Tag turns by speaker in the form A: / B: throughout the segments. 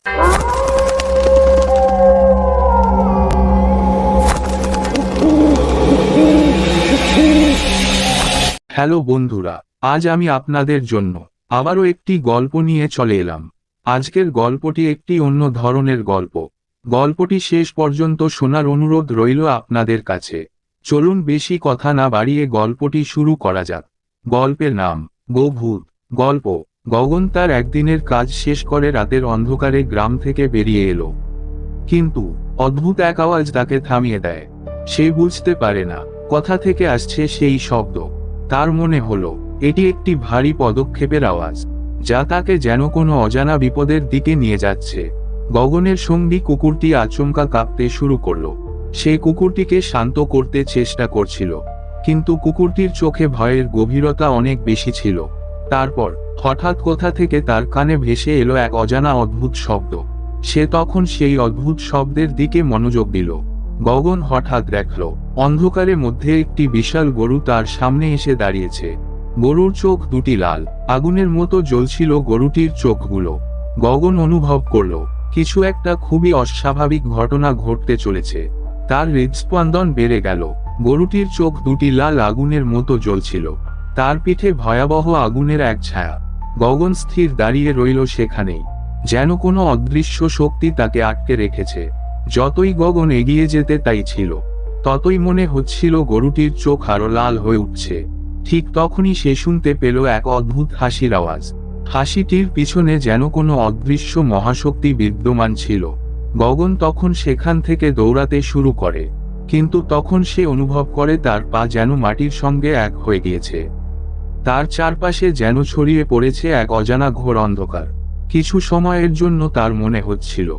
A: Hello বন্ধুরা, আজ আমি আপনাদের জন্য আবারও একটি গল্প নিয়ে চলে এলাম। আজকের গল্পটি একটি অন্য ধরনের গল্প। গল্পটি শেষ পর্যন্ত শোনার অনুরোধ রইল আপনাদের কাছে। চলুন বেশি কথা না বাড়িয়ে গল্পটি শুরু করা যাক। গল্পের নাম গোভূত। গল্প। গগন তার একদিনের কাজ শেষ করে রাতের অন্ধকারে গ্রাম থেকে বেরিয়ে এলো। কিন্তু অদ্ভুত এক আওয়াজ তাকে থামিয়ে দেয়। সে বুঝতে পারে না কোথা থেকে আসছে সেই শব্দ। তার মনে হলো এটি একটি ভারী পদক্ষেপের আওয়াজ, যা তাকে যেন কোনো অজানা বিপদের দিকে নিয়ে যাচ্ছে। গগনের সঙ্গী কুকুরটি আচমকা কাঁপতে শুরু করলো। সে কুকুরটিকে শান্ত করতে চেষ্টা করছিল, কিন্তু কুকুরটির চোখে ভয়ের গভীরতা অনেক বেশি ছিল। তারপর হঠাৎ কোথা থেকে তার কানে ভেসে এলো এক অজানা অদ্ভুত শব্দ। সে তখন সেই অদ্ভুত শব্দের দিকে মনোযোগ দিল। গগন হঠাৎ দেখল অন্ধকারের মধ্যে একটি বিশাল গরু তার সামনে এসে দাঁড়িয়েছে। গরুর চোখ দুটি লাল আগুনের মতো জ্বলছিল গরুটির চোখগুলো। গগন অনুভব করল কিছু একটা খুবই অস্বাভাবিক ঘটনা ঘটতে চলেছে। তার হৃদস্পন্দন বেড়ে গেল। গরুটির চোখ দুটি লাল আগুনের মতো জ্বলছিল। তার পিঠে ভয়াবহ আগুনের এক ছায়া। গগন স্থির দাঁড়িয়ে রইল সেখানেই, যেন কোনো অদৃশ্য শক্তি তাকে আটকে রেখেছে। যতই গগন এগিয়ে যেতে তাই ছিল, ততই মনে হচ্ছিল গরুটির চোখ আরো লাল হয়ে উঠছে। ঠিক তখনই সে শুনতে পেল এক অদ্ভুত হাসির আওয়াজ। হাসিটির পিছনে যেন কোনো অদৃশ্য মহাশক্তি বিদ্যমান ছিল। গগন তখন সেখান থেকে দৌড়াতে শুরু করে, কিন্তু তখন সে অনুভব করে তার পা যেন মাটির সঙ্গে এক হয়ে গিয়েছে। তার চারপাশে যেন ছড়িয়ে পড়েছে এক অজানা ঘোর অন্ধকার। কিছু সময়ের জন্য তার মনে হচ্ছিল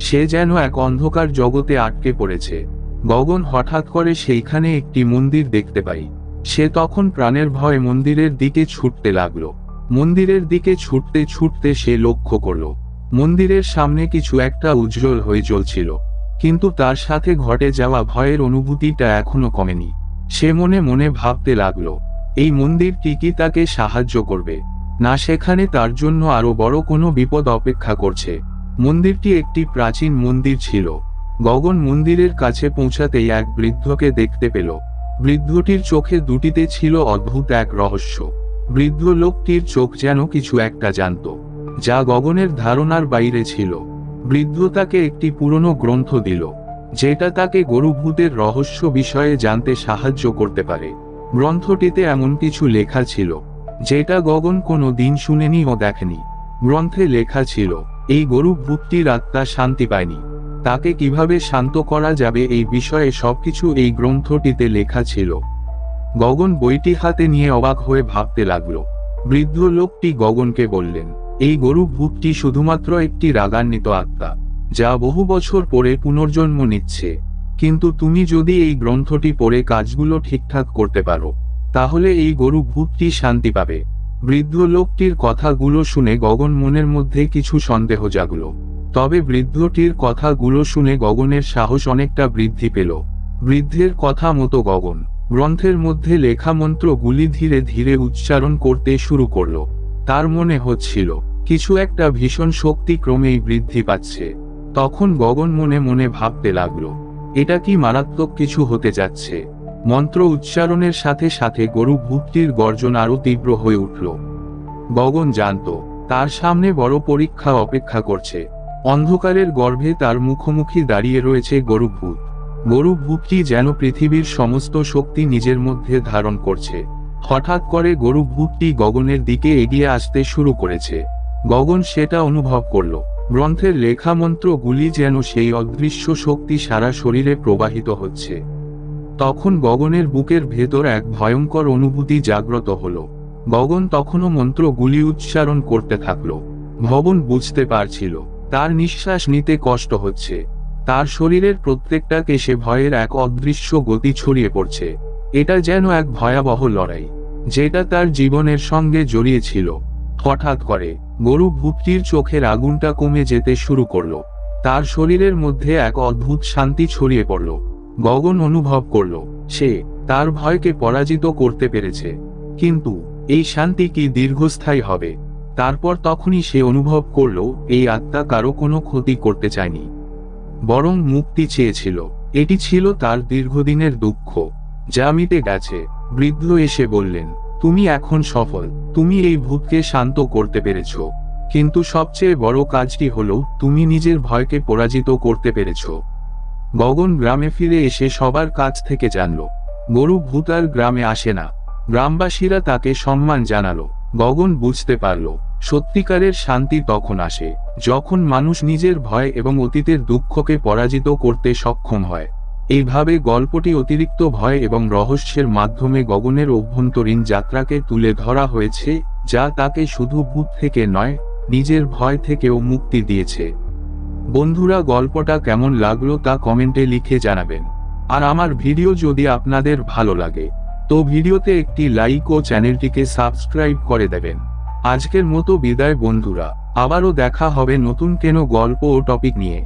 A: সে যেন এক অন্ধকার জগতে আটকে পড়েছে। গগন হঠাৎ করে সেইখানে একটি মন্দির দেখতে পাই। সে তখন প্রাণের ভয়ে মন্দিরের দিকে ছুটতে লাগলো। মন্দিরের দিকে ছুটতে ছুটতে সে লক্ষ্য করল মন্দিরের সামনে কিছু একটা উজ্জ্বল হয়ে জ্বলছিল, কিন্তু তার সাথে ঘটে যাওয়া ভয়ের অনুভূতিটা এখনো কমেনি। সে মনে মনে ভাবতে লাগলো এই মন্দিরটি কি তাকে সাহায্য করবে, না সেখানে তার জন্য আরো বড় কোনো বিপদ অপেক্ষা করছে। মন্দিরটি একটি প্রাচীন মন্দির ছিল। গগন মন্দিরের কাছে পৌঁছাতেই এক বৃদ্ধকে দেখতে পেল। বৃদ্ধটির চোখে দুটিতে ছিল অদ্ভুত এক রহস্য। বৃদ্ধ লোকটির চোখ যেন কিছু একটা জানত, যা গগনের ধারণার বাইরে ছিল। বৃদ্ধ তাকে একটি পুরনো গ্রন্থ দিল, যেটা তাকে গরুভূতের রহস্য বিষয়ে জানতে সাহায্য করতে পারে। গ্রন্থটিতে এমন কিছু লেখা ছিল যেটা গগন কোনো দিন শুনেনি ও দেখেনি। গ্রন্থে লেখা ছিল এই গরুভূতটির আত্মা শান্তি পায়নি, তাকে কিভাবে শান্ত করা যাবে এই বিষয়ে সবকিছু এই গ্রন্থটিতে লেখা ছিল। গগন বইটি হাতে নিয়ে অবাক হয়ে ভাবতে লাগলো। বৃদ্ধ লোকটি গগনকে বললেন, এই গরুভূতটি শুধুমাত্র একটি রাগান্বিত আত্মা, যা বহু বছর পরে পুনর্জন্ম নিচ্ছে। কিন্তু তুমি যদি এই গ্রন্থটি পড়ে কাজগুলো ঠিকঠাক করতে পারো, তাহলে এই গরুভূতটি শান্তি পাবে। বৃদ্ধ লোকটির কথাগুলো শুনে গগন মনের মধ্যে কিছু সন্দেহ জাগলো। তবে বৃদ্ধটির কথাগুলো শুনে গগনের সাহস অনেকটা বৃদ্ধি পেল। বৃদ্ধের কথা মতো গগন গ্রন্থের মধ্যে লেখা মন্ত্রগুলি ধীরে ধীরে উচ্চারণ করতে শুরু করল। তার মনে হচ্ছিল কিছু একটা ভীষণ শক্তি ক্রমেই বৃদ্ধি পাচ্ছে। তখন গগন মনে মনে ভাবতে লাগলো, এটা কি মারাত্মক কিছু হতে যাচ্ছে। মন্ত্র উচ্চারণের সাথে সাথে গরুভূতটির গর্জন আরো তীব্র হয়ে উঠল। গগন জানত তার সামনে বড় পরীক্ষা অপেক্ষা করছে। অন্ধকারের গর্ভে তার মুখোমুখি দাঁড়িয়ে রয়েছে গরুভূত। গরুভূতটি যেন পৃথিবীর সমস্ত শক্তি নিজের মধ্যে ধারণ করছে। হঠাৎ করে গরুভূতটি গগনের দিকে এগিয়ে আসতে শুরু করেছে। গগন সেটা অনুভব করল। গ্রন্থের লেখা মন্ত্রগুলি যেন সেই অদৃশ্য শক্তি সারা শরীরে প্রবাহিত হচ্ছে। তখন গগনের বুকের ভেতর এক ভয়ঙ্কর অনুভূতি জাগ্রত হলো। গগন তখনও মন্ত্রগুলি উচ্চারণ করতে থাকল। গগন বুঝতে পারছিল তার নিঃশ্বাস নিতে কষ্ট হচ্ছে। তার শরীরের প্রত্যেকটা কেশে ভয়ের এক অদৃশ্য গতি ছড়িয়ে পড়ছে। এটা যেন এক ভয়াবহ লড়াই, যেটা তার জীবনের সঙ্গে জড়িয়েছিল। হঠাৎ করে গরুভূতটির চোখের আগুনটা কমে যেতে শুরু করলো। তার শরীরের মধ্যে এক অদ্ভুত শান্তি ছড়িয়ে পড়ল। গগন অনুভব করল সে তার ভয়কে পরাজিত করতে পেরেছে। কিন্তু এই শান্তি কি দীর্ঘস্থায়ী হবে? তারপর তখনই সে অনুভব করল এই আত্মা কারো কোনো ক্ষতি করতে চায়নি, বরং মুক্তি চেয়েছিল। এটি ছিল তার দীর্ঘদিনের দুঃখ, যা মিটে গেছে। বৃদ্ধ এসে বললেন, তুমি এখন সফল, তুমি এই ভূতকে শান্ত করতে পেরেছ। কিন্তু সবচেয়ে বড় কাজটি হলো তুমি নিজের ভয়কে পরাজিত করতে পেরেছ। গগন গ্রামে ফিরে এসে সবার কাছ থেকে জানল, গরু ভূত আর গ্রামে আসে না। গ্রামবাসীরা তাকে সম্মান জানালো। গগন বুঝতে পারল, সত্যিকারের শান্তি তখন আসে যখন মানুষ নিজের ভয় এবং অতীতের দুঃখকে পরাজিত করতে সক্ষম হয়। এইভাবে গল্পটি অতিরিক্ত ভয় এবং রহস্যের মাধ্যমে গগনের অভ্যন্তরীণ যাত্রাকে তুলে ধরা হয়েছে, যা তাকে শুধু ভূত থেকে নয়, নিজের ভয় থেকেও মুক্তি দিয়েছে। বন্ধুরা, গল্পটা কেমন লাগলো তা কমেন্টে লিখে জানাবেন। আর আমার ভিডিও যদি আপনাদের ভালো লাগে তো ভিডিওতে একটি লাইক ও চ্যানেলটিকে সাবস্ক্রাইব করে দেবেন। আজকের মতো বিদায় বন্ধুরা, আবারও দেখা হবে নতুন কোনো গল্প ও টপিক নিয়ে।